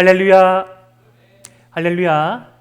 할렐루야, 할렐루야.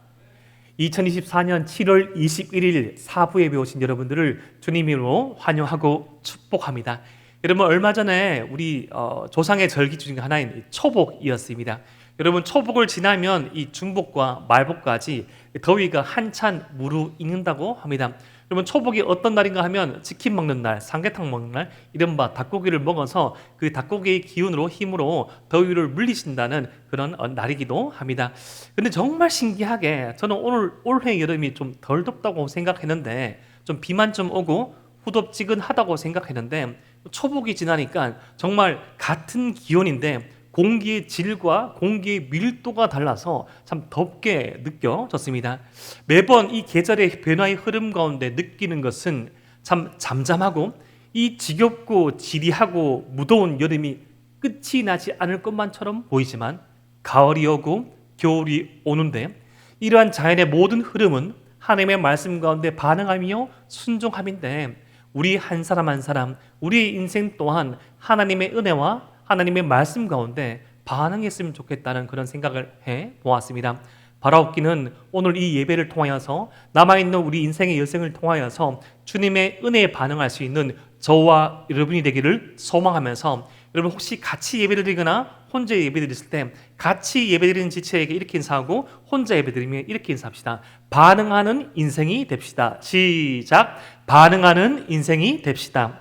2024년 7월 21일 사부 예배 오신 여러분들을 주님으로 환영하고 축복합니다. 여러분, 얼마 전에 우리 조상의 절기 중에 하나인 초복이었습니다. 여러분, 초복을 지나면 이 중복과 말복까지 더위가 한참 무르익는다고 합니다. 여러분, 초복이 어떤 날인가 하면 치킨 먹는 날, 삼계탕 먹는 날, 이른바 닭고기를 먹어서 그 닭고기의 기운으로 힘으로 더위를 물리신다는 그런 날이기도 합니다. 근데 정말 신기하게 저는 올해 여름이 좀 덜 덥다고 생각했는데, 좀 비만 좀 오고 후덥지근하다고 생각했는데, 초복이 지나니까 정말 같은 기온인데 공기의 질과 공기의 밀도가 달라서 참 덥게 느껴졌습니다. 매번 이 계절의 변화의 흐름 가운데 느끼는 것은 참 잠잠하고 이 지겹고 지리하고 무더운 여름이 끝이 나지 않을 것만처럼 보이지만 가을이 오고 겨울이 오는데, 이러한 자연의 모든 흐름은 하나님의 말씀 가운데 반응하며 순종함인데, 우리 한 사람 한 사람, 우리의 인생 또한 하나님의 은혜와 하나님의 말씀 가운데 반응했으면 좋겠다는 그런 생각을 해보았습니다. 바라옵기는 오늘 이 예배를 통하여서 남아있는 우리 인생의 여생을 통하여서 주님의 은혜에 반응할 수 있는 저와 여러분이 되기를 소망하면서, 여러분 혹시 같이 예배를 드리거나 혼자 예배 드릴 때 같이 예배 드리는 지체에게 이렇게 인사하고 혼자 예배 드리면 이렇게 인사합시다. 반응하는 인생이 됩시다. 시작. 반응하는 인생이 됩시다.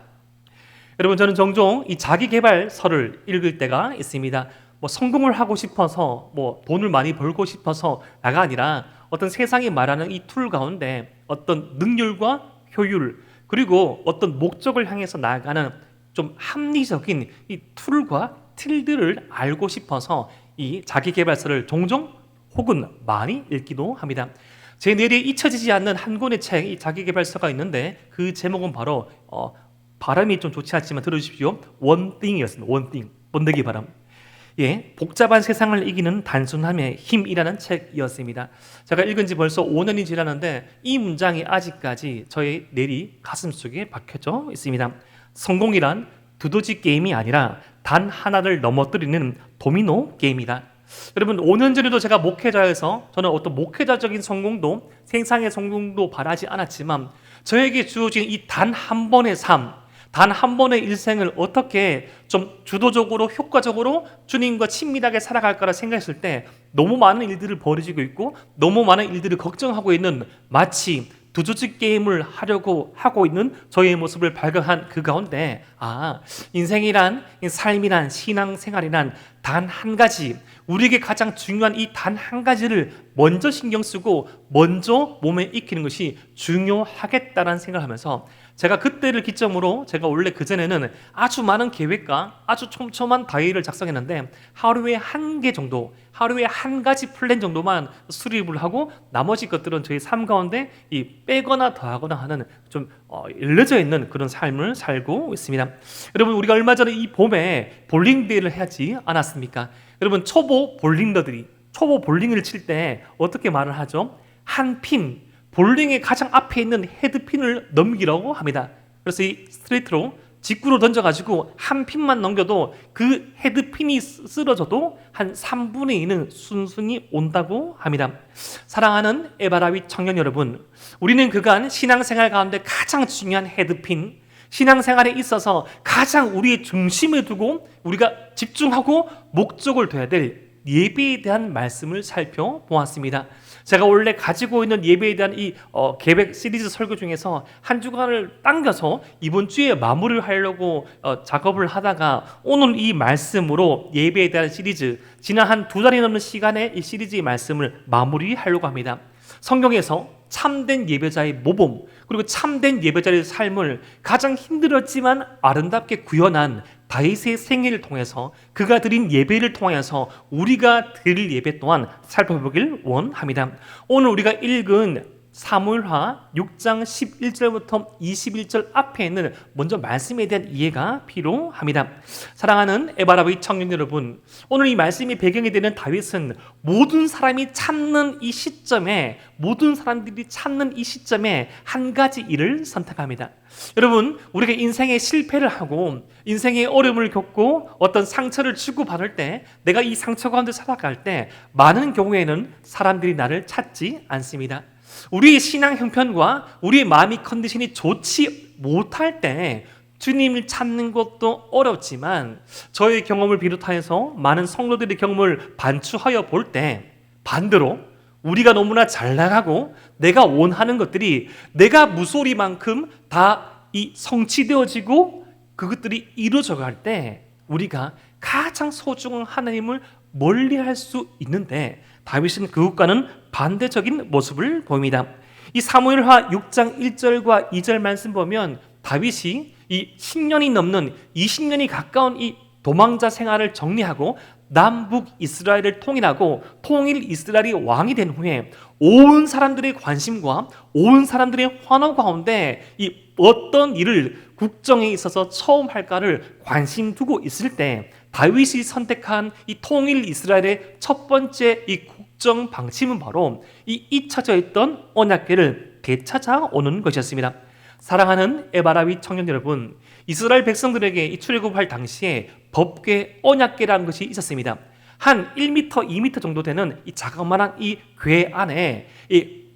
여러분, 저는 종종 이 자기계발서를 읽을 때가 있습니다. 성공을 하고 싶어서, 돈을 많이 벌고 싶어서가 아니라 어떤 세상이 말하는 이 툴 가운데 어떤 능률과 효율, 그리고 어떤 목적을 향해서 나아가는 좀 합리적인 이 툴과 틀들을 알고 싶어서 이 자기계발서를 종종 혹은 많이 읽기도 합니다. 제 뇌리에 잊혀지지 않는 한 권의 책, 이 자기계발서가 있는데 그 제목은 바로 발음이 좀 좋지 않지만 들어주십시오. 원띵이었습니다. 원띵, 번데기 발음. 복잡한 세상을 이기는 단순함의 힘이라는 책이었습니다. 제가 읽은 지 벌써 5년이 지났는데 이 문장이 아직까지 저의 뇌리 가슴속에 박혀져 있습니다. 성공이란 두더지 게임이 아니라 단 하나를 넘어뜨리는 도미노 게임이다. 여러분, 5년 전에도 제가 목회자여서 저는 어떤 목회자적인 성공도, 생상의 성공도 바라지 않았지만 저에게 주어진 이 단 한 번의 삶, 단 한 번의 일생을 어떻게 좀 주도적으로 효과적으로 주님과 친밀하게 살아갈까라 생각했을 때 너무 많은 일들을 벌어지고 있고 너무 많은 일들을 걱정하고 있는, 마치 두더지 게임을 하려고 하고 있는 저의 모습을 발견한 그 가운데, 인생이란, 삶이란, 신앙생활이란 단 한 가지, 우리에게 가장 중요한 이 단 한 가지를 먼저 신경 쓰고 먼저 몸에 익히는 것이 중요하겠다는 생각을 하면서, 제가 그때를 기점으로 제가 원래 그전에는 아주 많은 계획과 아주 촘촘한 다이어리를 작성했는데 하루에 한 개 정도, 하루에 한 가지 플랜 정도만 수립을 하고 나머지 것들은 저희 삶 가운데 이 빼거나 더하거나 하는 좀 일러져 있는 그런 삶을 살고 있습니다. 여러분, 우리가 얼마 전에 이 봄에 볼링 대회를 하지 않았습니까? 여러분, 초보 볼링러들이 초보 볼링을 칠 때 어떻게 말을 하죠? 한 핀, 볼링의 가장 앞에 있는 헤드핀을 넘기라고 합니다. 그래서 이 스트레이트로 직구로 던져가지고 한 핀만 넘겨도 그 헤드핀이 쓰러져도 한 3분의 2는 순순히 온다고 합니다. 사랑하는 에바라위 청년 여러분, 우리는 그간 신앙생활 가운데 가장 중요한 헤드핀, 신앙생활에 있어서 가장 우리의 중심에 두고 우리가 집중하고 목적을 둬야 될 예배에 대한 말씀을 살펴보았습니다. 제가 원래 가지고 있는 예배에 대한 이 계획 시리즈 설교 중에서 한 주간을 당겨서 이번 주에 마무리를 하려고 작업을 하다가 오늘 이 말씀으로 예배에 대한 시리즈, 지난 한 2달이 넘는 시간에 이 시리즈의 말씀을 마무리하려고 합니다. 성경에서 참된 예배자의 모범, 그리고 참된 예배자의 삶을 가장 힘들었지만 아름답게 구현한 다윗의 생애를 통해서, 그가 드린 예배를 통해서 우리가 드릴 예배 또한 살펴보길 원합니다. 오늘 우리가 읽은 사무엘하 6장 11절부터 21절 앞에 있는 먼저 말씀에 대한 이해가 필요합니다. 사랑하는 에바라비 청년 여러분, 오늘 이 말씀이 배경이 되는 다윗은 모든 사람들이 찾는 이 시점에 한 가지 일을 선택합니다. 여러분, 우리가 인생의 실패를 하고 인생의 어려움을 겪고 어떤 상처를 주고받을 때, 내가 이 상처 가운데 살아갈 때 많은 경우에는 사람들이 나를 찾지 않습니다. 우리의 신앙 형편과 우리의 마음의 컨디션이 좋지 못할 때 주님을 찾는 것도 어렵지만, 저의 경험을 비롯하여서 많은 성도들의 경험을 반추하여 볼 때 반대로 우리가 너무나 잘 나가고 내가 원하는 것들이 내가 무소리만큼 다 이 성취되어지고 그것들이 이루어져 갈 때 우리가 가장 소중한 하나님을 멀리할 수 있는데, 다윗은 그것과는 반대적인 모습을 보입니다. 이 사무엘하 6장 1절과 2절 말씀 보면 다윗이 이 10년이 넘는 20년이 가까운 이 도망자 생활을 정리하고 남북 이스라엘을 통일하고 통일 이스라엘이 왕이 된 후에 온 사람들의 관심과 온 사람들의 환호 가운데 이 어떤 일을 국정에 있어서 처음 할까를 관심 두고 있을 때 다윗이 선택한 이 통일 이스라엘의 첫 번째 이 국정 방침은 바로 이 잊혀져 있던 언약궤를 되찾아오는 것이었습니다. 사랑하는 에바라위 청년 여러분, 이스라엘 백성들에게 이 출애굽할 당시에 법궤, 언약궤라는 것이 있었습니다. 한 1m, 2m 정도 되는 이 자그마한 이 궤 안에 이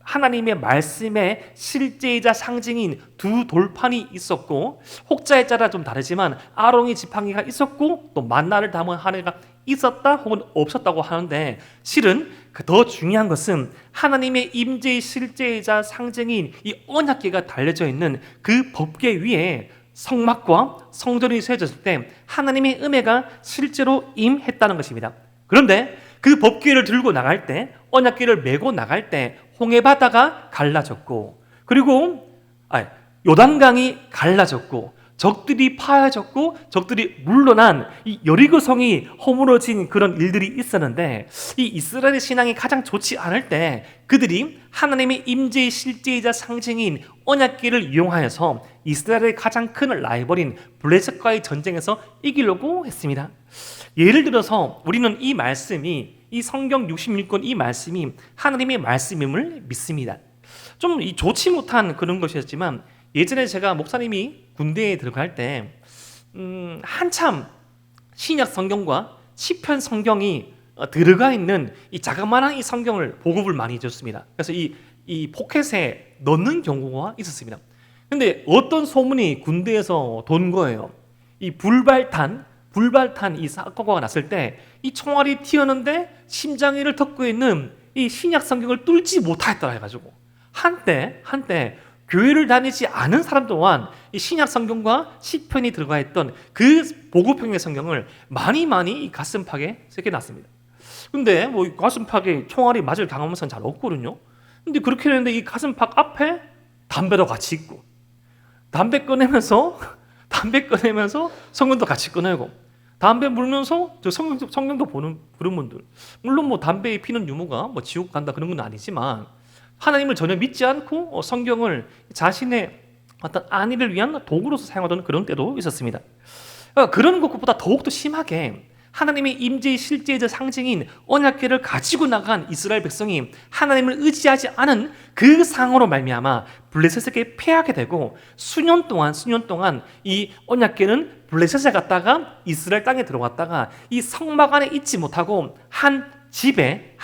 하나님의 말씀의 실제이자 상징인 두 돌판이 있었고, 혹자에 따라 좀 다르지만 아론의 지팡이가 있었고 또 만나를 담은 한 해가 있었다 혹은 없었다고 하는데, 실은 더 중요한 것은 하나님의 임재의 실제이자 상징인 이 언약궤가 달려져 있는 그 법궤 위에 성막과 성전이 세워졌을 때 하나님의 은혜가 실제로 임했다는 것입니다. 그런데 그 법궤를 들고 나갈 때, 언약궤를 메고 나갈 때 홍해바다가 갈라졌고, 그리고 요단강이 갈라졌고, 적들이 파여졌고 적들이 물러난 이 여리고성이 허물어진 그런 일들이 있었는데, 이 이스라엘의 신앙이 가장 좋지 않을 때 그들이 하나님의 임재의 실제이자 상징인 언약궤를 이용하여서 이스라엘의 가장 큰 라이벌인 블레셋과의 전쟁에서 이기려고 했습니다. 예를 들어서 우리는 이 말씀이, 이 성경 66권 이 말씀이 하나님의 말씀임을 믿습니다. 좀 좋지 못한 그런 것이었지만, 예전에 제가 목사님이 군대에 들어갈 때 한참 신약 성경과 시편 성경이 들어가 있는 이 자그마한 이 성경을 보급을 많이 줬습니다. 그래서 이 포켓에 넣는 경우가 있었습니다. 근데 어떤 소문이 군대에서 돈 거예요. 이 불발탄 이 사건가 났을 때 이 총알이 튀었는데 심장이를 덮고 있는 이 신약 성경을 뚫지 못하였다 해가지고 한때 교회를 다니지 않은 사람 또한 이 신약 성경과 시편이 들어가 있던 그 보급형의 성경을 많이 이 가슴팍에 새겨놨습니다. 근데 뭐 가슴팍에 총알이 맞을 가능성은 잘 없거든요. 근데 그렇게 했는데 이 가슴팍 앞에 담배도 같이 있고, 담배 꺼내면서 성경도 같이 꺼내고, 담배 물면서 저 성경도 보는 그런 분들. 물론 뭐 담배에 피는 유무가 뭐 지옥 간다 그런 건 아니지만, 하나님을 전혀 믿지 않고 성경을 자신의 어떤 안위를 위한 도구로서 사용하던 그런 때도 있었습니다. 그런 것보다 더욱더 심하게 하나님의 임재의 실제적 상징인 언약궤를 가지고 나간 이스라엘 백성이 하나님을 의지하지 않은 그 상황으로 말미암아 블레셋에게 패하게 되고, 수년 동안 이 언약궤는 블레셋에 갔다가 이스라엘 땅에 들어갔다가 이 성막 안에 있지 못하고 한 집에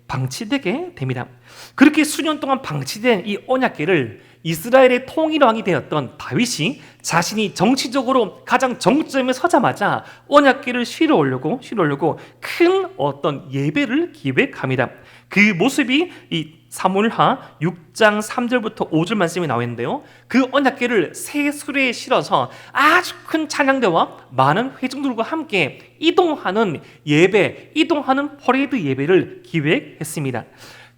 방치되게 됩니다. 그렇게 수년 동안 방치된 이 언약궤를 이스라엘의 통일왕이 되었던 다윗이 자신이 정치적으로 가장 정점에 서자마자 언약궤를 실어 올려고 큰 어떤 예배를 기획합니다. 그 모습이 이 사무엘하 6장 3절부터 5절 말씀이 나와 있는데요, 그 언약궤를 새 수레에 실어서 아주 큰 찬양대와 많은 회중들과 함께 이동하는 퍼레이드 예배를 기획했습니다.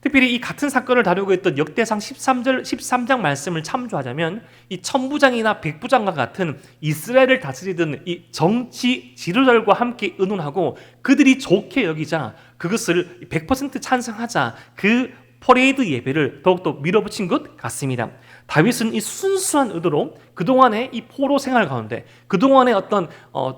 특별히 이 같은 사건을 다루고 있던 역대상 13장 말씀을 참조하자면, 이 천부장이나 백부장과 같은 이스라엘을 다스리던 이 정치 지도자들과 함께 의논하고 그들이 좋게 여기자, 그것을 100% 찬성하자, 그 퍼레이드 예배를 더욱더 밀어붙인 것 같습니다. 다윗은 이 순수한 의도로 그동안의 이 포로 생활 가운데, 그동안의 어떤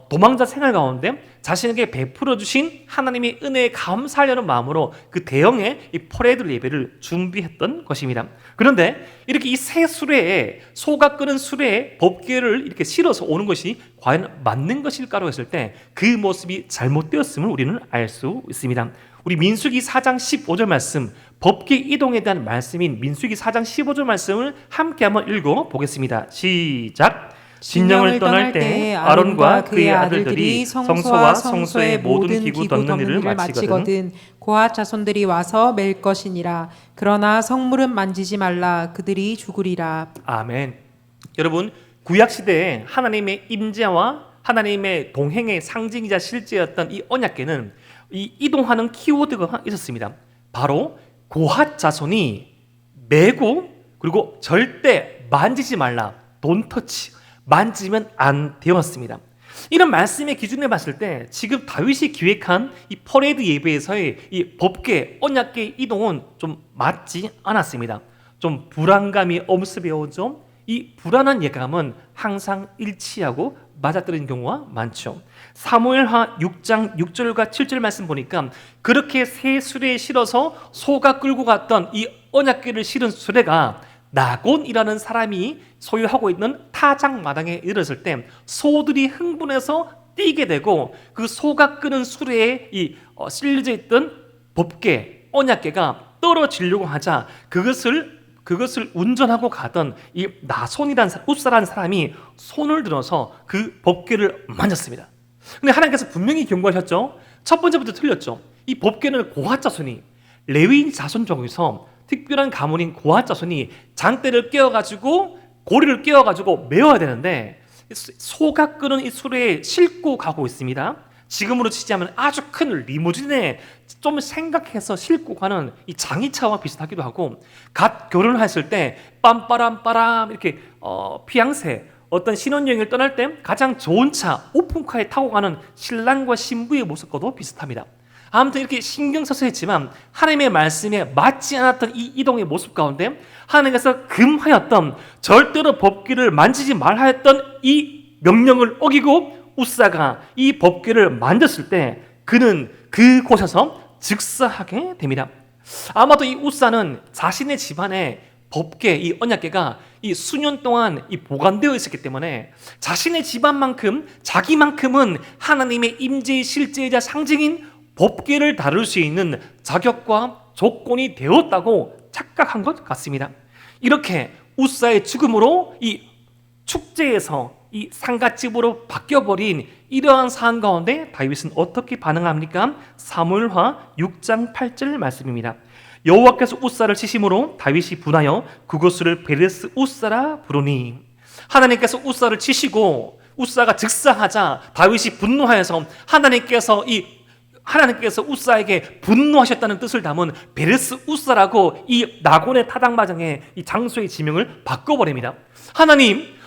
도망자 생활 가운데 자신에게 베풀어 주신 하나님의 은혜에 감사하려는 마음으로 그 대형의 이 퍼레이드 예배를 준비했던 것입니다. 그런데 이렇게 이 새 수레에, 소가 끄는 수레에 법궤를 이렇게 실어서 오는 것이 과연 맞는 것일까로 했을 때 그 모습이 잘못되었음을 우리는 알 수 있습니다. 우리 민수기 4장 15절 말씀, 법궤 이동에 대한 말씀인 민수기 4장 15절 말씀을 함께 한번 읽어보겠습니다. 시작! 진영을 떠날 때 아론과 그의 아들들이 성소와 성소의 모든 기구 덮는 일을 마치거든 고핫 자손들이 와서 맬 것이니라. 그러나 성물은 만지지 말라. 그들이 죽으리라. 아멘. 여러분, 구약시대에 하나님의 임재와 하나님의 동행의 상징이자 실제였던 이 언약궤는 이 이동하는 키워드가 있었습니다. 바로 고핫 자손이 메고, 그리고 절대 만지지 말라, don't touch, 만지면 안 되었습니다. 이런 말씀의 기준에 봤을 때 지금 다윗이 기획한 이 퍼레이드 예배에서의 이 법궤, 언약궤 이동은 좀 맞지 않았습니다. 좀 불안감이 엄습해오죠. 이 불안한 예감은 항상 일치하고 맞아떨어진 경우가 많죠. 사무엘하 6장 6절과 7절 말씀 보니까 그렇게 새 수레에 실어서 소가 끌고 갔던 이 언약궤를 실은 수레가 나곤이라는 사람이 소유하고 있는 타작 마당에 이르렀을 때 소들이 흥분해서 뛰게 되고 그 소가 끄는 수레에 실려져 있던 법궤, 언약궤가 떨어지려고 하자 그것을 운전하고 가던 이 나손이라는 웃사라는 사람이 손을 들어서 그 법궤를 만졌습니다. 근데 하나님께서 분명히 경고하셨죠. 첫 번째부터 틀렸죠. 이 법궤는 고핫 자손이, 레위인 자손 중에서 특별한 가문인 고핫 자손이 장대를 꿰어가지고, 고리를 꿰어가지고 메어야 되는데 소가 끄는 이 수레에 싣고 가고 있습니다. 지금으로 치자면 아주 큰 리무진에 좀 생각해서 싣고 가는 이 장의차와 비슷하기도 하고, 갓 결혼했을 때 빰빠람빠람 이렇게 피앙새, 어떤 신혼여행을 떠날 때 가장 좋은 차, 오픈카에 타고 가는 신랑과 신부의 모습과도 비슷합니다. 아무튼 이렇게 신경 써서 했지만 하나님의 말씀에 맞지 않았던 이 이동의 모습 가운데 하나님께서 금하였던, 절대로 법궤를 만지지 말라 했던 이 명령을 어기고 웃사가 이 법궤를 만졌을 때 그는 그곳에서 즉사하게 됩니다. 아마도 이 웃사는 자신의 집안에 법궤, 이 언약궤가 이 수년 동안 보관되어 있었기 때문에 자신의 집안만큼, 자기만큼은 하나님의 임재의 실제이자 상징인 법궤를 다룰 수 있는 자격과 조건이 되었다고 착각한 것 같습니다. 이렇게 웃사의 죽음으로 이 축제에서 이 상갓집으로 바뀌어버린 이러한 상황 가운데 다윗은 어떻게 반응합니까? 사무엘하 6장 8절 말씀입니다. 여호와께서 웃사를 치심으로 다윗이 분하여 그곳을 베레스 웃사라 부르니, 하나님께서 웃사를 치시고 웃사가 즉사하자 다윗이 분노하여서 하나님께서 웃사에게 분노하셨다는 뜻을 담은 베레스 웃사라고 이 나곤의 타작마당의 이 장소의 지명을 바꿔버립니다.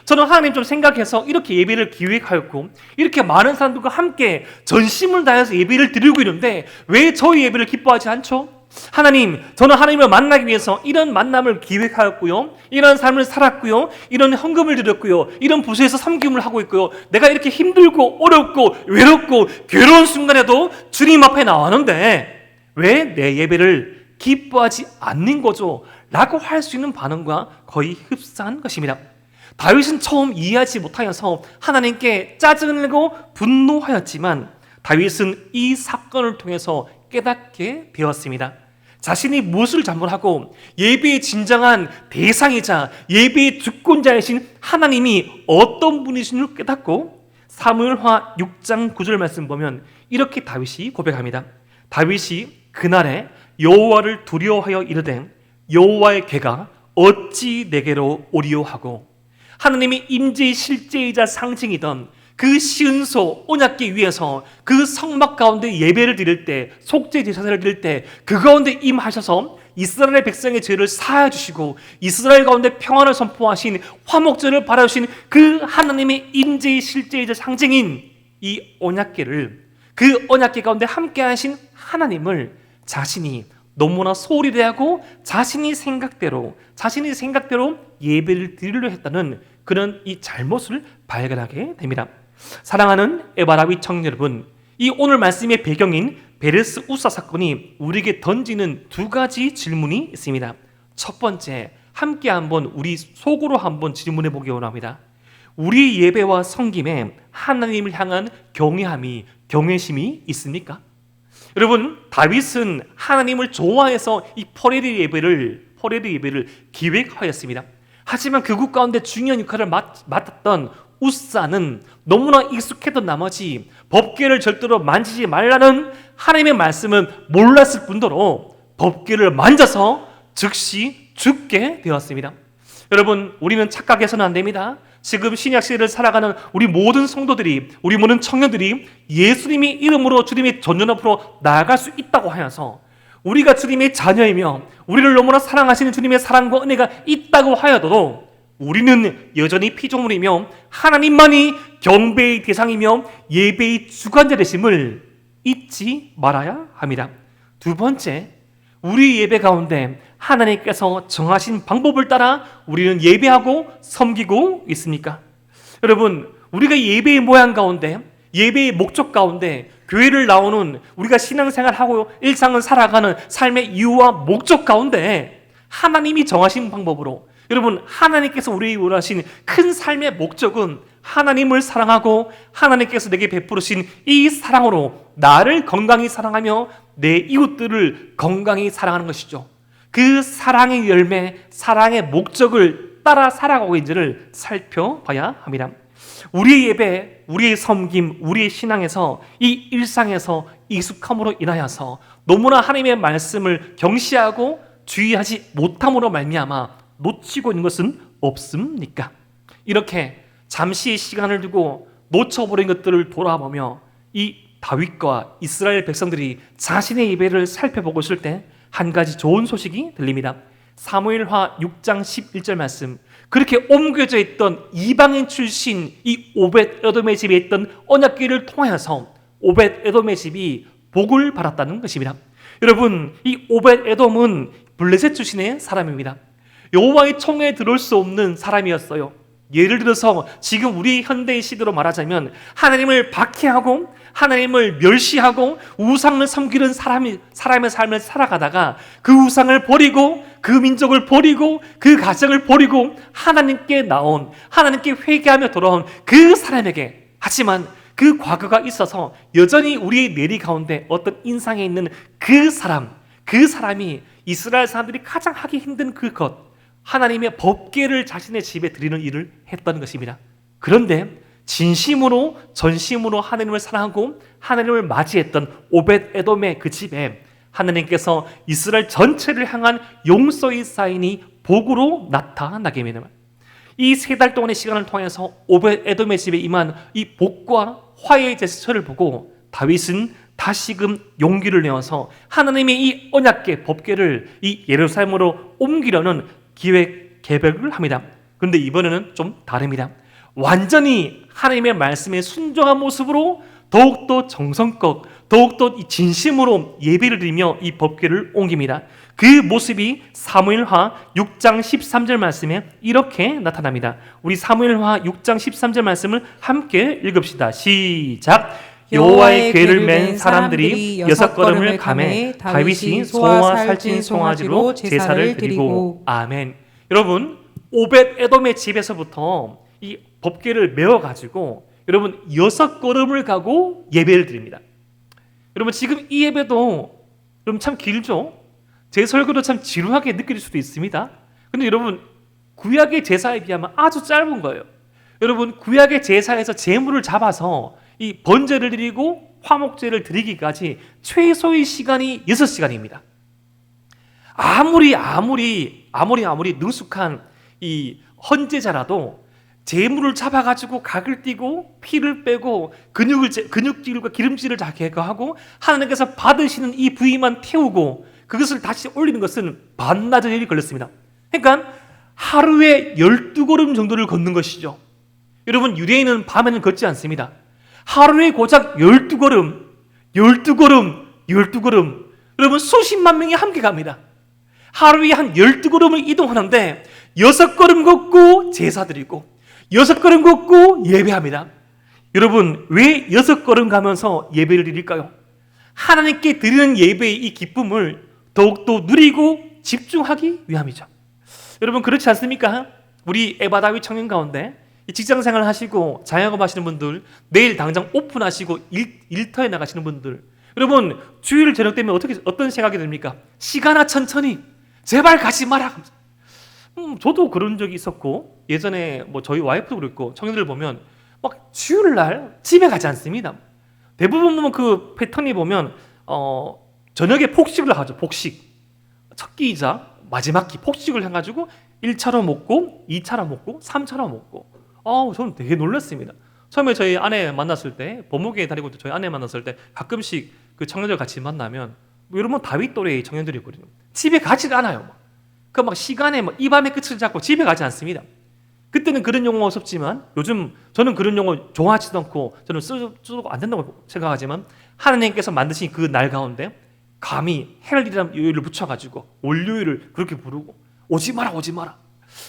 저는 하나님 좀 생각해서 이렇게 예배를 기획하였고 이렇게 많은 사람들과 함께 전심을 다해서 예배를 드리고 있는데 왜 저희 예배를 기뻐하지 않죠? 하나님, 저는 하나님을 만나기 위해서 이런 만남을 기획하였고요, 이런 삶을 살았고요, 이런 헌금을 드렸고요, 이런 부서에서 섬김을 하고 있고요, 내가 이렇게 힘들고 어렵고 외롭고 괴로운 순간에도 주님 앞에 나왔는데 왜 내 예배를 기뻐하지 않는 거죠? 라고 할 수 있는 반응과 거의 흡사한 것입니다. 다윗은 처음 이해하지 못하여서 하나님께 짜증을 내고 분노하였지만 다윗은 이 사건을 통해서 깨닫게 되었습니다. 자신이 무엇을 잘못하고 예배의 진정한 대상이자 예배의 주권자이신 하나님이 어떤 분이신지를 깨닫고 사무엘하 6장 9절 말씀 보면 이렇게 다윗이 고백합니다. 다윗이 그날에 여호와를 두려워하여 이르되 여호와의 궤가 어찌 내게로 오리오 하고, 하나님의 임재의 실제이자 상징이던 그 시은소 언약궤 위에서 그 성막 가운데 예배를 드릴 때, 속죄 제사를 드릴 때 그 가운데 임하셔서 이스라엘 백성의 죄를 사하여 주시고 이스라엘 가운데 평안을 선포하신, 화목제를 바라주신 그 하나님의 임재의 실제이자 상징인 이 언약궤를, 그 언약궤 가운데 함께 하신 하나님을 자신이 너무나 소홀히 대하고 자신이 생각대로 예배를 드리려 했다는 그런 이 잘못을 발견하게 됩니다. 사랑하는 에바라비 청년 여러분, 이 오늘 말씀의 배경인 베레스 우사 사건이 우리에게 던지는 두 가지 질문이 있습니다. 첫 번째, 함께 한번 우리 속으로 한번 질문해 보기 원합니다. 우리 예배와 섬김에 하나님을 향한 경외심이 있습니까? 여러분, 다윗은 하나님을 좋아해서 이 퍼레이드 예배를 기획하였습니다. 하지만 그곳 가운데 중요한 역할을 맡았던 우사는 너무나 익숙했던 나머지 법궤를 절대로 만지지 말라는 하나님의 말씀은 몰랐을 뿐더러 법궤를 만져서 즉시 죽게 되었습니다. 여러분, 우리는 착각해서는 안 됩니다. 지금 신약 시대를 살아가는 우리 모든 성도들이, 우리 모든 청년들이 예수님의 이름으로 주님의 전전 앞으로 나아갈 수 있다고 하여서, 우리가 주님의 자녀이며 우리를 너무나 사랑하시는 주님의 사랑과 은혜가 있다고 하여도 우리는 여전히 피조물이며 하나님만이 경배의 대상이며 예배의 주관자 되심을 잊지 말아야 합니다. 두 번째, 우리 예배 가운데 하나님께서 정하신 방법을 따라 우리는 예배하고 섬기고 있습니까? 여러분, 우리가 예배의 모양 가운데, 예배의 목적 가운데, 교회를 나오는 우리가 신앙생활하고 일상을 살아가는 삶의 이유와 목적 가운데 하나님이 정하신 방법으로, 여러분, 하나님께서 우리에게 원하신 큰 삶의 목적은 하나님을 사랑하고 하나님께서 내게 베푸신 이 사랑으로 나를 건강히 사랑하며 내 이웃들을 건강히 사랑하는 것이죠. 그 사랑의 열매, 사랑의 목적을 따라 살아가고 있는지를 살펴봐야 합니다. 우리의 예배, 우리의 섬김, 우리의 신앙에서, 이 일상에서 익숙함으로 인하여서 너무나 하나님의 말씀을 경시하고 주의하지 못함으로 말미암아 놓치고 있는 것은 없습니까? 이렇게 잠시의 시간을 두고 놓쳐버린 것들을 돌아보며 이 다윗과 이스라엘 백성들이 자신의 예배를 살펴보고 있을 때 한 가지 좋은 소식이 들립니다. 사무엘하 6장 11절 말씀, 그렇게 옮겨져 있던 이방인 출신 이 오벳 에돔의 집에 있던 언약궤를 통하여서 오벳 에돔의 집이 복을 받았다는 것입니다. 여러분, 이 오벳 에돔은 블레셋 출신의 사람입니다. 여호와의 총에 들어올 수 없는 사람이었어요. 예를 들어서 지금 우리 현대의 시대로 말하자면 하나님을 박해하고 하나님을 멸시하고 우상을 섬기는 사람의 삶을 살아가다가 그 우상을 버리고 그 민족을 버리고 그 가정을 버리고 하나님께 나온, 하나님께 회개하며 돌아온 그 사람에게, 하지만 그 과거가 있어서 여전히 우리의 뇌리 가운데 어떤 인상에 있는 그 사람이 이스라엘 사람들이 가장 하기 힘든 그것, 하나님의 법궤를 자신의 집에 드리는 일을 했던 것입니다. 그런데 진심으로 전심으로 하나님을 사랑하고 하나님을 맞이했던 오벳 에돔의 그 집에 하나님께서 이스라엘 전체를 향한 용서의 사인이 복으로 나타나게 됩니다. 이 3달 동안의 시간을 통해서 오벳 에돔의 집에 임한 이 복과 화해의 제스처를 보고 다윗은 다시금 용기를 내어서 하나님의 이 언약궤 법궤를 이 예루살렘으로 옮기려는 계획을 합니다. 그런데 이번에는 좀 다릅니다. 완전히 하나님의 말씀에 순종한 모습으로 더욱더 정성껏, 더욱더 진심으로 예배를 드리며 이 법궤를 옮깁니다. 그 모습이 사무엘하 6장 13절 말씀에 이렇게 나타납니다. 우리 사무엘하 6장 13절 말씀을 함께 읽읍시다. 시작. 여호와의 궤를 맨 사람들이 6걸음을 가매 다윗이 소와 살찐 송아지로 제사를 드리고. 아멘. 여러분, 오벳 에돔의 집에서부터 이 법궤를 메워가지고 여러분 6걸음을 가고 예배를 드립니다. 여러분, 지금 이 예배도 여러분 참 길죠? 제 설교도 참 지루하게 느낄 수도 있습니다. 근데 여러분, 구약의 제사에 비하면 아주 짧은 거예요. 여러분, 구약의 제사에서 제물을 잡아서 이 번제를 드리고 화목제를 드리기까지 최소의 시간이 6시간입니다. 아무리 능숙한 이 헌제자라도 제물을 잡아가지고 각을 띄고 피를 빼고 근육질과 기름질을 다 제거하고 하나님께서 받으시는 이 부위만 태우고 그것을 다시 올리는 것은 반나절이 걸렸습니다. 그러니까 하루에 12걸음 정도를 걷는 것이죠. 여러분, 유대인은 밤에는 걷지 않습니다. 하루에 고작 12걸음. 여러분 수십만 명이 함께 갑니다. 하루에 한 12걸음을 이동하는데 6걸음 걷고 제사 드리고 6걸음 걷고 예배합니다. 여러분 왜 6걸음 가면서 예배를 드릴까요? 하나님께 드리는 예배의 이 기쁨을 더욱더 누리고 집중하기 위함이죠. 여러분 그렇지 않습니까? 우리 에바다위 청년 가운데 직장생활 하시고 자영업 하시는 분들, 내일 당장 오픈하시고 일터에 나가시는 분들, 여러분 주일 저녁 때면 어떤 생각이 듭니까? 시간아 천천히 제발 가지 마라. 저도 그런 적이 있었고, 예전에 뭐 저희 와이프도 그랬고, 청년들 보면 막 주일날 집에 가지 않습니다. 대부분 보면 그 패턴이 보면 저녁에 폭식을 하죠. 폭식. 첫 끼이자 마지막 끼 폭식을 해가지고 1차로 먹고 2차로 먹고 3차로 먹고, 저는 되게 놀랐습니다. 처음에 저희 아내 만났을 때, 법무교에 다니고 저희 아내 만났을 때 가끔씩 그 청년들 같이 만나면 여러분 다윗 또래의 청년들이거든요. 집에 가지가 않아요. 그 막 시간에 이 밤의 끝을 잡고 집에 가지 않습니다. 그때는 그런 용어 없었지만 요즘 저는 그런 용어 좋아하지도 않고 저는 쓰고 안 된다고 생각하지만, 하나님께서 만드신 그 날 가운데 감히 헬이라는 요일을 붙여가지고 월요일을 그렇게 부르고 오지 마라 오지 마라.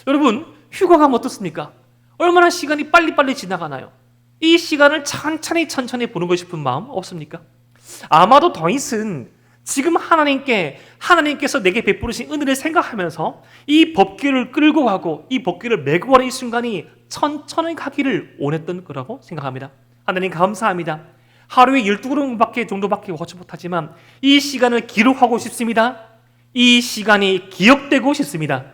여러분 휴가 가면 어떻습니까? 얼마나 시간이 빨리빨리 지나가나요? 이 시간을 천천히 보내고 싶은 마음 없습니까? 아마도 다윗은 지금 하나님께서 내게 베푸르신 은혜를 생각하면서 이 법궤를 끌고 가고 이 법궤를 메고 가는 이 순간이 천천히 가기를 원했던 거라고 생각합니다. 하나님 감사합니다. 하루에 12걸음 정도밖에 걷지 못하지만 이 시간을 기록하고 싶습니다. 이 시간이 기억되고 싶습니다.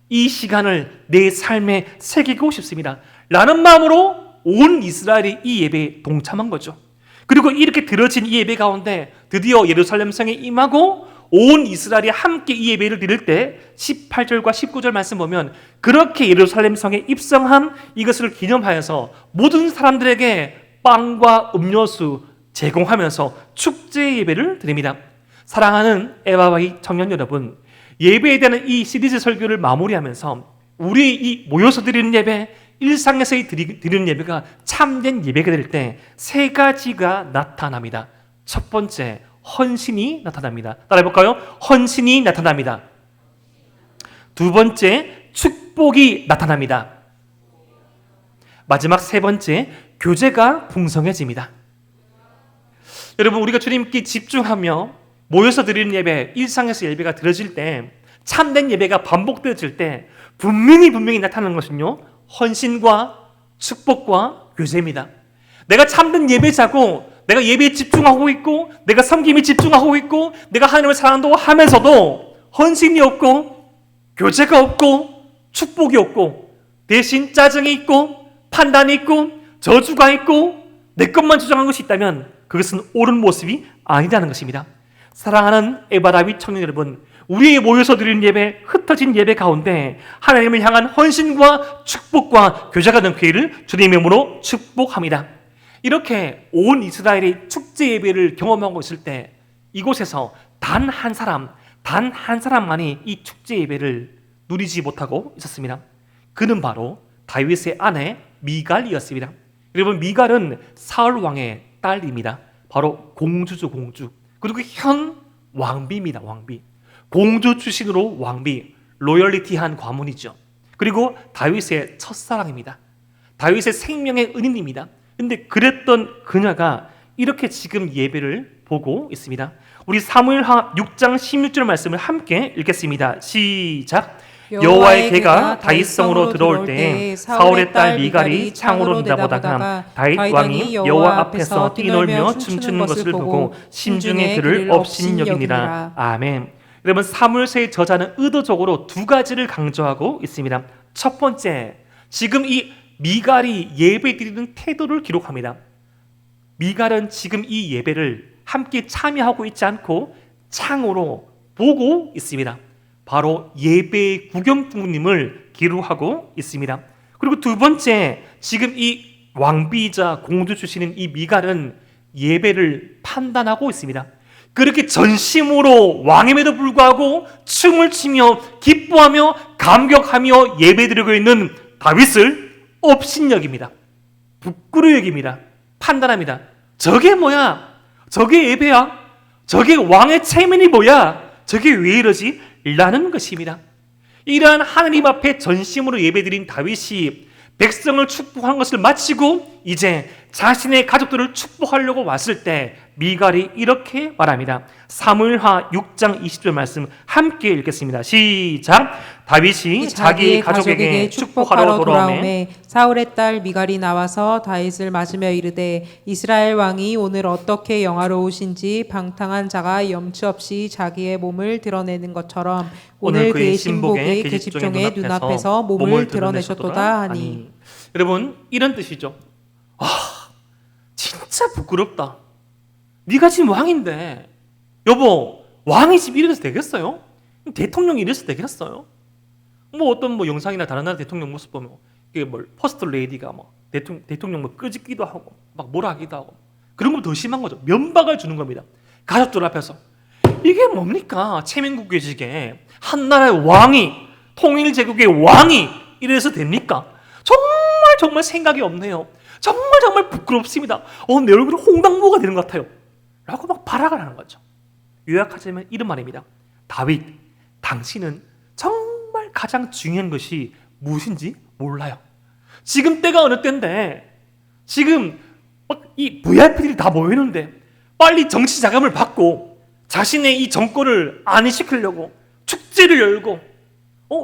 이 시간을 내 삶에 새기고 싶습니다. 라는 마음으로 온 이스라엘이 이 예배에 동참한 거죠. 그리고 이렇게 들어진 이 예배 가운데 드디어 예루살렘 성에 임하고 온 이스라엘이 함께 이 예배를 드릴 때 18절과 19절 말씀 보면, 그렇게 예루살렘 성에 입성한 이것을 기념하여서 모든 사람들에게 빵과 음료수 제공하면서 축제 예배를 드립니다. 사랑하는 에바바이 청년 여러분, 예배에 대한 이 시리즈 설교를 마무리하면서 우리 이 모여서 드리는 예배, 일상에서 드리는 예배가 참된 예배가 될 때 세 가지가 나타납니다. 첫 번째, 헌신이 나타납니다. 따라해볼까요? 헌신이 나타납니다. 두 번째, 축복이 나타납니다. 마지막 세 번째, 교제가 풍성해집니다. 여러분 우리가 주님께 집중하며 모여서 드리는 예배, 일상에서 예배가 드려질 때, 참된 예배가 반복되어질 때 분명히 나타나는 것은요, 헌신과 축복과 교제입니다. 내가 참된 예배자고 내가 예배에 집중하고 있고 내가 섬김에 집중하고 있고 내가 하나님을 사랑한다고 하면서도 헌신이 없고 교제가 없고 축복이 없고 대신 짜증이 있고 판단이 있고 저주가 있고 내 것만 주장한 것이 있다면 그것은 옳은 모습이 아니라는 것입니다. 사랑하는 에바다윗 청년 여러분, 우리의 모여서 드리는 예배, 흩어진 예배 가운데 하나님을 향한 헌신과 축복과 교제가 넘기기를 주님의 이름으로 축복합니다. 이렇게 온 이스라엘이 축제 예배를 경험하고 있을 때 이곳에서 단 한 사람만이 이 축제 예배를 누리지 못하고 있었습니다. 그는 바로 다윗의 아내 미갈이었습니다. 여러분 미갈은 사울 왕의 딸입니다. 바로 공주죠, 공주. 그리고 현 왕비입니다. 왕비. 공주 출신으로 왕비, 로열리티한 과문이죠. 그리고 다윗의 첫사랑입니다. 다윗의 생명의 은인입니다. 근데 그랬던 그녀가 이렇게 지금 예배를 보고 있습니다. 우리 사무엘하 6장 16절 말씀을 함께 읽겠습니다. 시작. 여호와의 개가 다윗성으로 들어올 때 사울의 딸 미갈이 창으로 내다보다가 다윗 왕이 여호와 앞에서 뛰놀며 춤추는 것을 보고 심중에 그를 업신여기니라. 아멘. 여러분 사무엘서의 저자는 의도적으로 두 가지를 강조하고 있습니다. 첫 번째, 지금 이 미갈이 예배 드리는 태도를 기록합니다. 미갈은 지금 이 예배를 함께 참여하고 있지 않고 창으로 보고 있습니다. 바로 예배의 구경꾼님을 기록하고 있습니다. 그리고 두 번째, 지금 이 왕비이자 공주 출신인 이 미갈은 예배를 판단하고 있습니다. 그렇게 전심으로 왕임에도 불구하고 춤을 추며 기뻐하며 감격하며 예배드리고 있는 다윗을 업신여깁니다. 부끄러워 여깁니다. 판단합니다. 저게 뭐야? 저게 예배야? 저게 왕의 체면이 뭐야? 저게 왜 이러지? 라는 것입니다. 이러한 하나님 앞에 전심으로 예배드린 다윗이 백성을 축복한 것을 마치고 이제 자신의 가족들을 축복하려고 왔을 때 미갈이 이렇게 말합니다. 사무엘하 6장 20절 말씀 함께 읽겠습니다. 시작. 다윗이 자기 가족에게 축복하러 돌아오매 사울의 딸 미갈이 나와서 다윗을 맞으며 이르되 이스라엘 왕이 오늘 어떻게 영화로우신지 방탕한 자가 염치 없이 자기의 몸을 드러내는 것처럼 오늘 그의 신복의 계집종의 눈앞에서 몸을 드러내셨도다 하니. 여러분, 이런 뜻이죠. 진짜 부끄럽다. 네가 지금 왕인데 여보, 왕이 집 이래서 되겠어요? 대통령이 이래서 되겠어요? 뭐 어떤 뭐 영상이나 다른 나라 대통령 모습 보면 이게 뭐 퍼스트 레이디가 뭐 대통령 뭐 끄집기도 하고 막 뭐라 하기도 하고 그런 거 더 심한 거죠. 면박을 주는 겁니다. 가족들 앞에서. 이게 뭡니까? 체면국외직에 한 나라의 왕이, 통일 제국의 왕이 이래서 됩니까? 정말 생각이 없네요. 정말 부끄럽습니다. 내 얼굴이 홍당무가 되는 것 같아요. 라고 막 발악을 하는 거죠. 요약하자면 이런 말입니다. 다윗, 당신은 정말 가장 중요한 것이 무엇인지 몰라요. 지금 때가 어느 때인데 지금 이 VIP들이 다 모이는데 빨리 정치 자금을 받고 자신의 이 정권을 안위시키려고 축제를 열고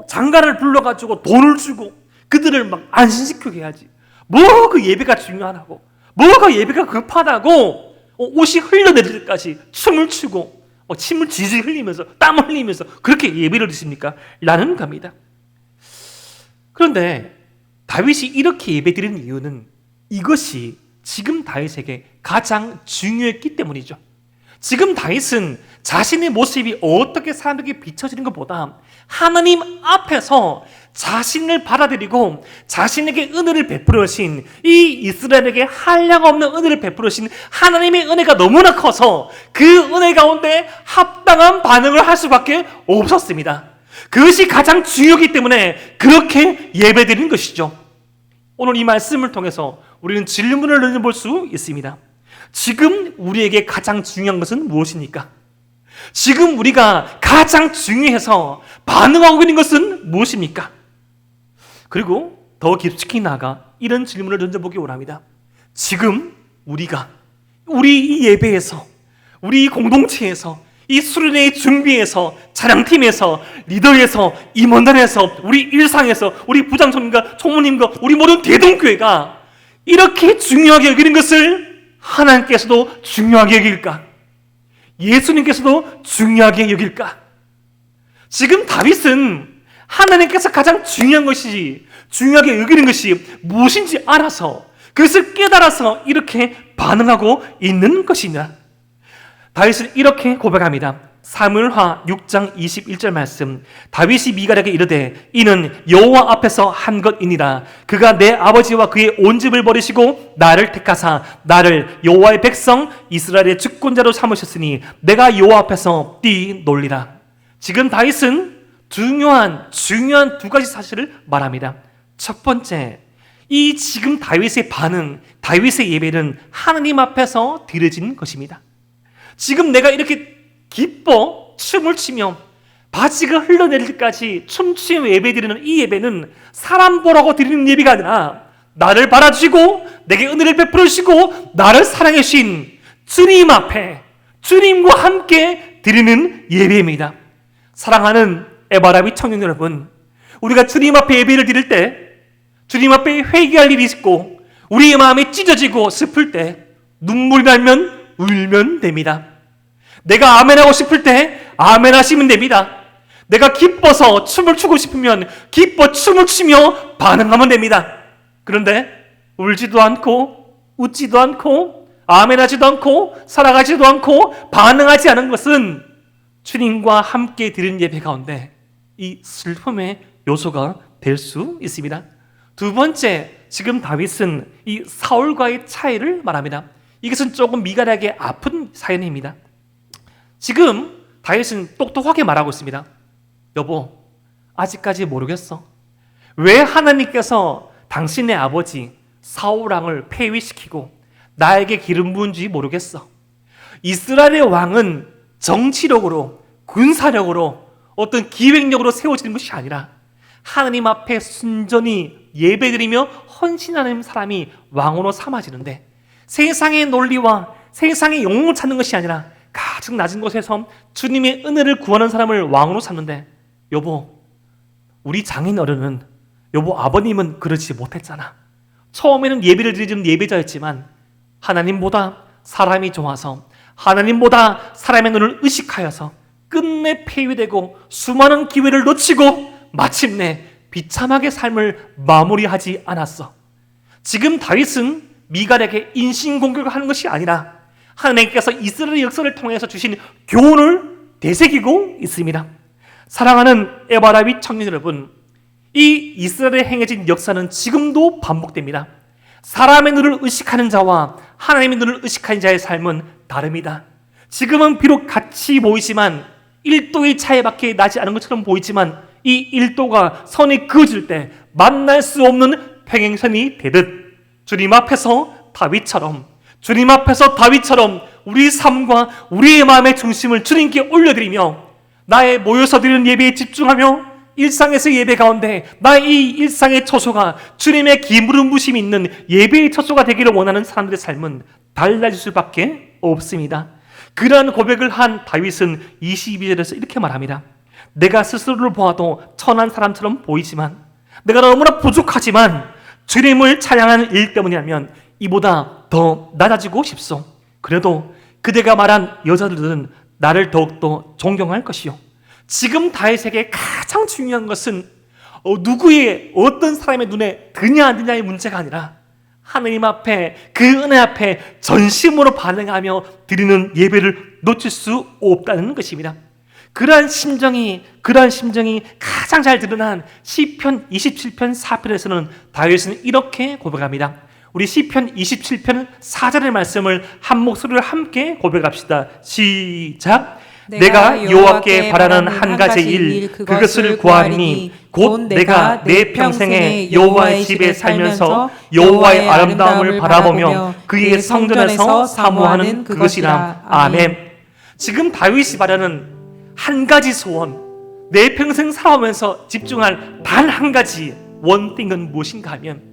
장가를 불러가지고 돈을 주고 그들을 막 안심시키게 해야지. 뭐가 예배가 중요하다고, 뭐가 예배가 급하다고 옷이 흘러내릴 때까지 춤을 추고 침을 지질 흘리면서 땀을 흘리면서 그렇게 예배를 드십니까? 라는 겁니다. 그런데 다윗이 이렇게 예배드리는 이유는 이것이 지금 다윗에게 가장 중요했기 때문이죠. 지금 다윗은 자신의 모습이 어떻게 사람들에게 비춰지는 것보다 하나님 앞에서 자신을 받아들이고 자신에게 은혜를 베풀으신 이 이스라엘에게 한량없는 은혜를 베풀으신 하나님의 은혜가 너무나 커서 그 은혜 가운데 합당한 반응을 할 수밖에 없었습니다. 그것이 가장 중요하기 때문에 그렇게 예배드리는 것이죠. 오늘 이 말씀을 통해서 우리는 질문을 던져볼 수 있습니다. 지금 우리에게 가장 중요한 것은 무엇입니까? 지금 우리가 가장 중요해서 반응하고 있는 것은 무엇입니까? 그리고 더 깊숙이 나아가 이런 질문을 던져보기 원합니다. 지금 우리가 우리 이 예배에서, 우리 이 공동체에서, 이 수련회 준비에서, 찬양팀에서, 리더에서, 임원단에서, 우리 일상에서, 우리 부장총님과 총무님과 우리 모든 대동교회가 이렇게 중요하게 여기는 것을 하나님께서도 중요하게 여길까? 예수님께서도 중요하게 여길까? 지금 다윗은 하나님께서 가장 중요한 것이, 중요하게 여기는 것이 무엇인지 알아서 그것을 깨달아서 이렇게 반응하고 있는 것이냐? 다윗은 이렇게 고백합니다. 사무엘하 6장 21절 말씀. 다윗이 미갈에게 이르되 이는 여호와 앞에서 한 것이니라. 그가 내 아버지와 그의 온 집을 버리시고 나를 택하사 나를 여호와의 백성 이스라엘의 주권자로 삼으셨으니 내가 여호와 앞에서 뛰놀리라. 지금 다윗은 중요한 두 가지 사실을 말합니다. 첫 번째, 이 지금 다윗의 반응, 다윗의 예배는 하나님 앞에서 드려진 것입니다. 지금 내가 이렇게 기뻐 춤을 추며 바지가 흘러내릴 때까지 춤추며 예배드리는 이 예배는 사람 보라고 드리는 예배가 아니라 나를 바라주시고 내게 은혜를 베풀어 주시고 나를 사랑해 주신 주님 앞에 주님과 함께 드리는 예배입니다. 사랑하는 에바라비 청년 여러분, 우리가 주님 앞에 예배를 드릴 때 주님 앞에 회개할 일이 있고 우리의 마음이 찢어지고 슬플 때 눈물이 나면 울면 됩니다. 내가 아멘하고 싶을 때 아멘하시면 됩니다. 내가 기뻐서 춤을 추고 싶으면 기뻐 춤을 추며 반응하면 됩니다. 그런데 울지도 않고 웃지도 않고 아멘하지도 않고 살아가지도 않고 반응하지 않은 것은 주님과 함께 드리는 예배 가운데 이 슬픔의 요소가 될 수 있습니다. 두 번째, 지금 다윗은 이 사울과의 차이를 말합니다. 이것은 조금 미갈에게 아픈 사연입니다. 지금 다윗은 똑똑하게 말하고 있습니다. 여보, 아직까지 모르겠어. 왜 하나님께서 당신의 아버지 사울 왕을 폐위시키고 나에게 기름 부은지 모르겠어. 이스라엘의 왕은 정치력으로, 군사력으로, 어떤 기획력으로 세워지는 것이 아니라 하나님 앞에 순전히 예배드리며 헌신하는 사람이 왕으로 삼아지는데, 세상의 논리와 세상의 영웅을 찾는 것이 아니라 가장 낮은 곳에서 주님의 은혜를 구하는 사람을 왕으로 삼는데, 여보, 우리 장인 어른은, 여보 아버님은 그러지 못했잖아. 처음에는 예배를 드리는 예배자였지만 하나님보다 사람이 좋아서, 하나님보다 사람의 눈을 의식하여서 끝내 폐위되고 수많은 기회를 놓치고 마침내 비참하게 삶을 마무리하지 않았어. 지금 다윗은 미갈에게 인신공격을 하는 것이 아니라 하나님께서 이스라엘의 역사를 통해서 주신 교훈을 되새기고 있습니다. 사랑하는 에바라비 청년 여러분, 이 이스라엘에 행해진 역사는 지금도 반복됩니다. 사람의 눈을 의식하는 자와 하나님의 눈을 의식하는 자의 삶은 다릅니다. 지금은 비록 같이 보이지만 1도의 차이밖에 나지 않은 것처럼 보이지만, 이 1도가 선이 그어질 때 만날 수 없는 평행선이 되듯 주님 앞에서 다윗처럼 우리 삶과 우리의 마음의 중심을 주님께 올려드리며 나의 모여서 드리는 예배에 집중하며 일상에서 예배 가운데 나의 이 일상의 처소가 주님의 기물음 부심이 있는 예배의 처소가 되기를 원하는 사람들의 삶은 달라질 수밖에 없습니다. 그러한 고백을 한 다윗은 22절에서 이렇게 말합니다. 내가 스스로를 보아도 천한 사람처럼 보이지만, 내가 너무나 부족하지만 주님을 찬양하는 일 때문이라면 이보다 더 낮아지고 싶소. 그래도 그대가 말한 여자들은 나를 더욱더 존경할 것이요. 지금 다윗에게 가장 중요한 것은 누구의 어떤 사람의 눈에 드냐 안 드냐의 문제가 아니라 하나님 앞에, 그 은혜 앞에 전심으로 반응하며 드리는 예배를 놓칠 수 없다는 것입니다. 그러한 심정이 가장 잘 드러난 시편 27편 4편에서는 다윗은 이렇게 고백합니다. 우리 시편 27편 4절의 말씀을 한 목소리로 함께 고백합시다. 시작. 내가 여호와께 바라는 한 가지 일, 그것을 구하리니 곧 내가 내 평생에 여호와의 집에 살면서 여호와의 아름다움을 바라보며 그의 성전에서 사모하는 그것이라. 아멘. 지금 다윗이 바라는 한 가지 소원, 내 평생 살아오면서 집중할 단 한 가지 원띵은 무엇인가 하면,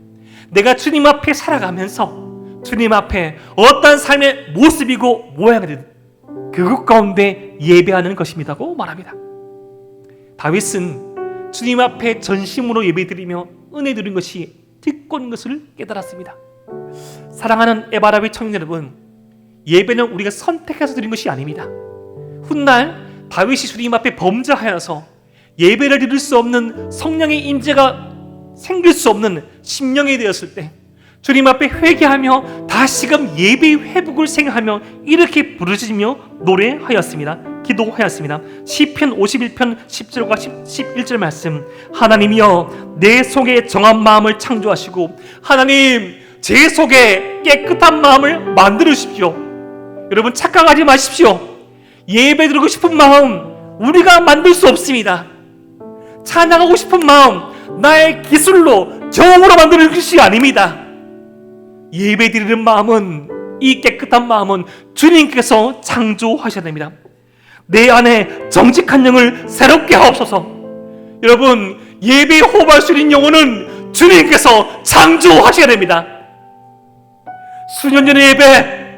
내가 주님 앞에 살아가면서 주님 앞에 어떤 삶의 모습이고 모양이든 그것 가운데 예배하는 것입니다고 말합니다. 다윗은 주님 앞에 전심으로 예배드리며 은혜 드린 것이 특권인 것을 깨달았습니다. 사랑하는 에바라비 청년 여러분, 예배는 우리가 선택해서 드린 것이 아닙니다. 훗날 다윗이 주님 앞에 범죄하여서 예배를 드릴 수 없는 성령의 임재가 생길 수 없는 심령이 되었을 때 주님 앞에 회개하며 다시금 예배의 회복을 생각하며 이렇게 부르짖으며 노래하였습니다. 기도하였습니다. 시편 51편 10절과 11절 말씀. 하나님이여, 내 속에 정한 마음을 창조하시고 하나님, 제 속에 깨끗한 마음을 만들어 주십시오. 여러분, 착각하지 마십시오. 예배 드리고 싶은 마음 우리가 만들 수 없습니다. 찬양하고 싶은 마음 나의 기술로 정으로 만드는 것이 아닙니다. 예배 드리는 마음은, 이 깨끗한 마음은 주님께서 창조하셔야 됩니다. 내 안에 정직한 영을 새롭게 하옵소서. 여러분, 예배에 호흡할 수 있는 영혼은 주님께서 창조하셔야 됩니다. 수년 전의 예배,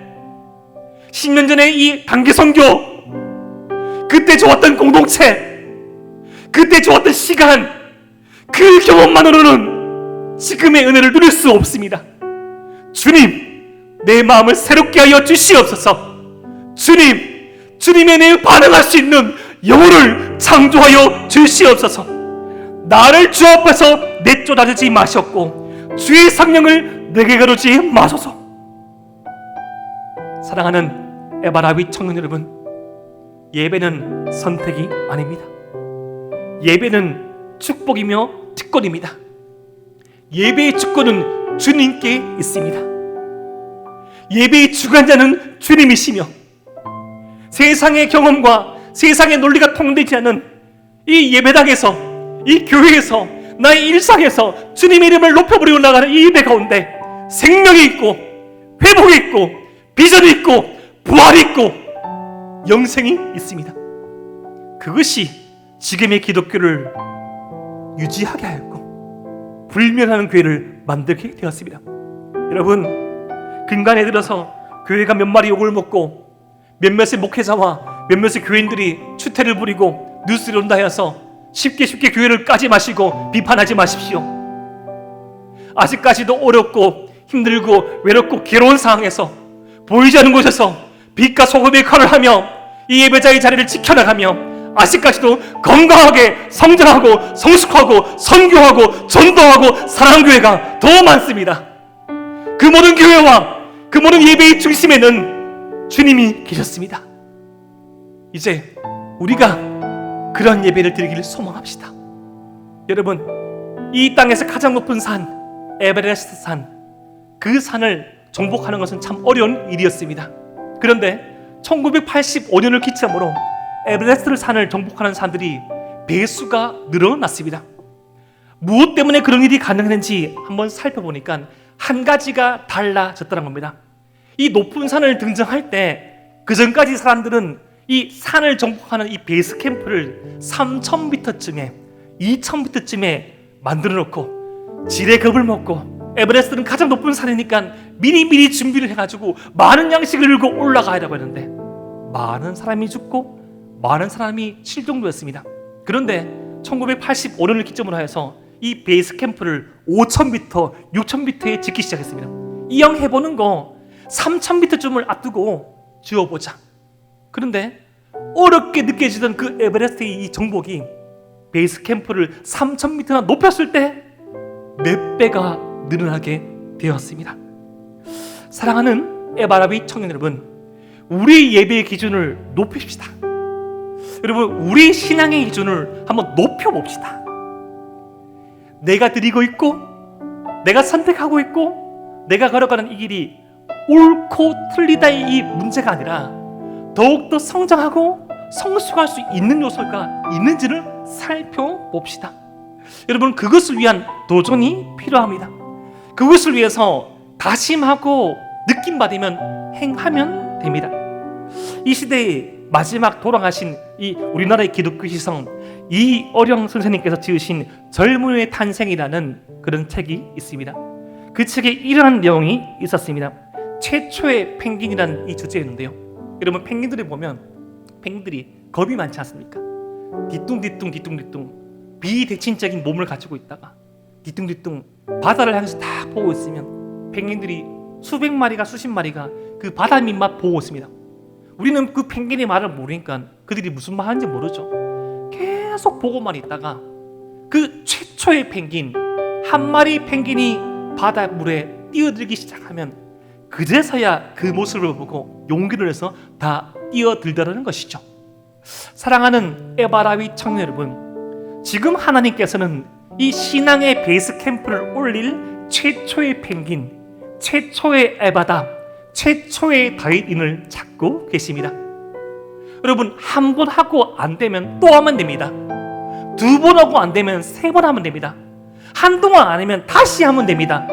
10년 전의 이 단기 선교, 그때 좋았던 공동체, 그때 좋았던 시간, 그 경험만으로는 지금의 은혜를 누릴 수 없습니다. 주님, 내 마음을 새롭게 하여 주시옵소서. 주님, 주님의 은혜에 반응할 수 있는 영혼을 창조하여 주시옵소서. 나를 주 앞에서 내쫓아주지 마셨고 주의 성령을 내게 가르치지 마소서. 사랑하는 에바라비 청년 여러분, 예배는 선택이 아닙니다. 예배는 축복이며 특권입니다. 예배의 주권은 주님께 있습니다. 예배의 주관자는 주님이시며 세상의 경험과 세상의 논리가 통되지 않는 이 예배당에서, 이 교회에서, 나의 일상에서 주님의 이름을 높여버리고 나가는 이 예배 가운데 생명이 있고 회복이 있고 비전이 있고 부활이 있고 영생이 있습니다. 그것이 지금의 기독교를 유지하게 하였고 불멸하는 교회를 만들게 되었습니다. 여러분, 근간에 들어서 교회가 몇 마리 욕을 먹고 몇몇의 목회자와 몇몇의 교인들이 추태를 부리고 뉴스를 온다 해서 쉽게 교회를 까지 마시고 비판하지 마십시오. 아직까지도 어렵고 힘들고 외롭고 괴로운 상황에서 보이지 않는 곳에서 빛과 소금의 역할을 하며 이 예배자의 자리를 지켜나가며 아직까지도 건강하게 성장하고 성숙하고 선교하고 전도하고 사랑하는 교회가 더 많습니다. 그 모든 교회와 그 모든 예배의 중심에는 주님이 계셨습니다. 이제 우리가 그런 예배를 드리기를 소망합시다. 여러분, 이 땅에서 가장 높은 산 에베레스트 산, 그 산을 정복하는 것은 참 어려운 일이었습니다. 그런데 1985년을 기점으로 에베레스트 산을 정복하는 사람들이 배수가 늘어났습니다. 무엇 때문에 그런 일이 가능했는지 한번 살펴보니까 한 가지가 달라졌다는 겁니다. 이 높은 산을 등정할 때 그 전까지 사람들은 이 산을 정복하는 이 베이스 캠프를 3,000m쯤에 2,000m쯤에 만들어 놓고 지레 겁을 먹고 에베레스트는 가장 높은 산이니까 미리 준비를 해가지고 많은 양식을 들고 올라가야라고 했는데 많은 사람이 죽고 많은 사람이 실종되었습니다. 그런데 1985년을 기점으로 해서 이 베이스 캠프를 5,000m, 6,000m에 짓기 시작했습니다. 이왕 해보는 거 3,000m쯤을 앞두고 지어보자. 그런데 어렵게 느껴지던 그 에베레스트의 이 정복이 베이스 캠프를 3,000m나 높였을 때 몇 배가 늘어나게 되었습니다. 사랑하는 에바라비 청년 여러분, 우리 예배의 기준을 높입시다. 여러분, 우리 신앙의 기준을 한번 높여봅시다. 내가 드리고 있고 내가 선택하고 있고 내가 걸어가는 이 길이 옳고 틀리다의 이 문제가 아니라 더욱더 성장하고 성숙할 수 있는 요소가 있는지를 살펴봅시다. 여러분, 그것을 위한 도전이 필요합니다. 그것을 위해서 다짐하고 느낌 받으면 행하면 됩니다. 이 시대에 마지막 돌아가신 이 우리나라의 기독교 시성 이어령 선생님께서 지으신 젊음의 탄생이라는 그런 책이 있습니다. 그 책에 이러한 내용이 있었습니다. 최초의 펭귄이라는 이 주제였는데요. 여러분, 펭귄들을 보면 펭귄들이 겁이 많지 않습니까? 뒤뚱뒤뚱 비대칭적인 몸을 가지고 있다가 뒤뚱뒤뚱 바다를 향해서 다 보고 있으면 펭귄들이 수백 마리가 수십 마리가 그 바다 밑만 보고 있습니다. 우리는 그 펭귄의 말을 모르니까 그들이 무슨 말 하는지 모르죠. 계속 보고만 있다가 그 최초의 펭귄, 한 마리 펭귄이 바닷물에 뛰어들기 시작하면 그제서야 그 모습을 보고 용기를 내서 다 뛰어들더라는 것이죠. 사랑하는 에바라위 청년 여러분, 지금 하나님께서는 이 신앙의 베이스 캠프를 올릴 최초의 펭귄, 최초의 에바다, 최초의 다윗인을 찾고 계십니다. 여러분, 한 번 하고 안 되면 또 하면 됩니다. 두 번 하고 안 되면 세 번 하면 됩니다. 한동안 안 하면 다시 하면 됩니다.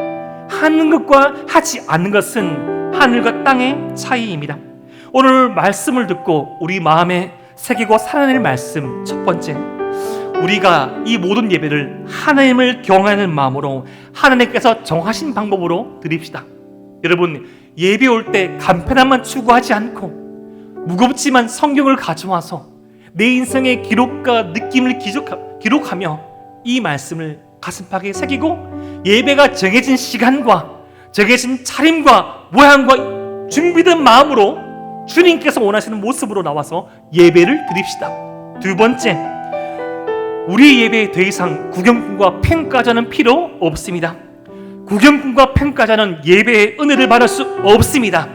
하는 것과 하지 않는 것은 하늘과 땅의 차이입니다. 오늘 말씀을 듣고 우리 마음에 새기고 살아낼 말씀, 첫 번째, 우리가 이 모든 예배를 하나님을 경외하는 마음으로 하나님께서 정하신 방법으로 드립시다. 여러분, 예배 올 때 간편함만 추구하지 않고 무겁지만 성경을 가져와서 내 인생의 기록과 느낌을 기록하며 이 말씀을 가슴팍에 새기고 예배가 정해진 시간과 정해진 차림과 모양과 준비된 마음으로 주님께서 원하시는 모습으로 나와서 예배를 드립시다. 두 번째, 우리 예배에 더 이상 구경꾼과 평가자는 필요 없습니다. 구경꾼과 평가자는 예배의 은혜를 받을 수 없습니다.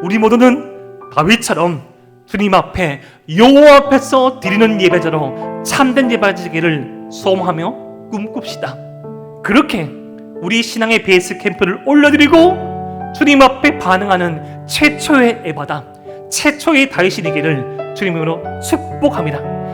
우리 모두는 다윗처럼 주님 앞에 여호와 앞에서 드리는 예배자로 참된 예배자기를 소망하며 꿈꿉시다. 그렇게 우리 신앙의 베이스 캠프를 올려드리고 주님 앞에 반응하는 최초의 에바다, 최초의 다윗이 되기를 주님으로 축복합니다.